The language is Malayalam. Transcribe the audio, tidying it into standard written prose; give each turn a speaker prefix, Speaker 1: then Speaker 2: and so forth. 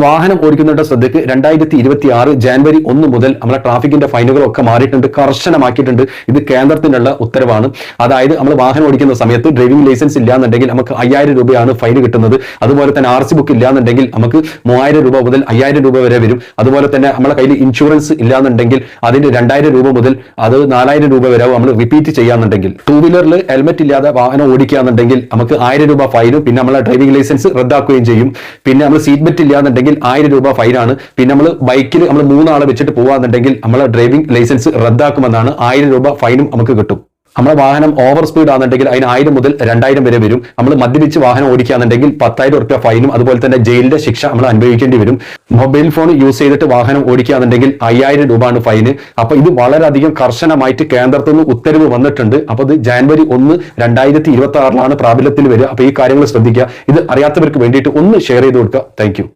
Speaker 1: വാഹനം ഓടിക്കുന്നവരുടെ ശ്രദ്ധയ്ക്ക് 2026 ജാനുവരി 1 മുതൽ നമ്മളെ ട്രാഫിക്കിന്റെ ഫൈനുകളൊക്കെ മാറിയിട്ടുണ്ട്, കർശനമാക്കിയിട്ടുണ്ട്. ഇത് കേന്ദ്രത്തിനുള്ള ഉത്തരവാണ്. അതായത് നമ്മൾ വാഹനം ഓടിക്കുന്ന സമയത്ത് ഡ്രൈവിംഗ് ലൈസൻസ് ഇല്ലാന്നുണ്ടെങ്കിൽ നമുക്ക് 5000 രൂപയാണ് ഫൈൻ കിട്ടുന്നത്. അതുപോലെ തന്നെ RC ബുക്ക് ഇല്ലാന്നുണ്ടെങ്കിൽ നമുക്ക് 3000 രൂപ മുതൽ 5000 രൂപ വരെ വരും. അതുപോലെ തന്നെ നമ്മളെ കയ്യിൽ ഇൻഷുറൻസ് ഇല്ലാന്നുണ്ടെങ്കിൽ അതിന് 2000 രൂപ മുതൽ അത് 4000 രൂപ വരെ നമ്മൾ റിപ്പീറ്റ് ചെയ്യാന്നുണ്ടെങ്കിൽ. ടൂ വീലറിൽ ഹെൽമെറ്റ് ഇല്ലാതെ വാഹനം ഓടിക്കുകയാണെന്നുണ്ടെങ്കിൽ നമുക്ക് 1000 രൂപ ഫൈനും പിന്നെ നമ്മളെ ഡ്രൈവിംഗ് ലൈസൻസ് റദ്ദാക്കുകയും ചെയ്യും. പിന്നെ നമ്മൾ സീറ്റ് ബെൽറ്റ് ഇല്ലാന്നുണ്ടെങ്കിൽ 1000 രൂപ ഫൈനാണ്. പിന്നെ നമ്മൾ ബൈക്കിൽ നമ്മൾ 3 ആളെ വെച്ചിട്ട് പോവാന്നുണ്ടെങ്കിൽ നമ്മളെ ഡ്രൈവിംഗ് ലൈസൻസ് റദ്ദാക്കുമെന്നാണ്. 1000 രൂപ ഫൈനും നമുക്ക് കിട്ടും. നമ്മുടെ വാഹനം ഓവർ സ്പീഡ് ആണെന്നുണ്ടെങ്കിൽ അതിന് 1000 മുതൽ 2000 വരെ വരും. നമ്മൾ മദ്യപിച്ച് വാഹനം ഓടിക്കുകയാണെന്നുണ്ടെങ്കിൽ 10,000 രൂപ ഫൈനും അതുപോലെ തന്നെ ജയിലിന്റെ ശിക്ഷ നമ്മൾ അനുഭവിക്കേണ്ടി വരും. മൊബൈൽ ഫോൺ യൂസ് ചെയ്തിട്ട് വാഹനം ഓടിക്കുകയാണെന്നുണ്ടെങ്കിൽ 5000 രൂപയാണ് ഫൈന്. അപ്പൊ ഇത് വളരെയധികം കർശനമായിട്ട് കേന്ദ്രത്തിൽ നിന്ന് ഉത്തരവ് വന്നിട്ടുണ്ട്. അപ്പൊ ഇത് ജാനുവരി 1, 2026 പ്രാബല്യത്തിൽ വരിക. അപ്പൊ ഈ കാര്യങ്ങൾ ശ്രദ്ധിക്കുക. ഇത് അറിയാത്തവർക്ക് വേണ്ടിയിട്ട് ഒന്ന് ഷെയർ ചെയ്ത് കൊടുക്കുക. താങ്ക്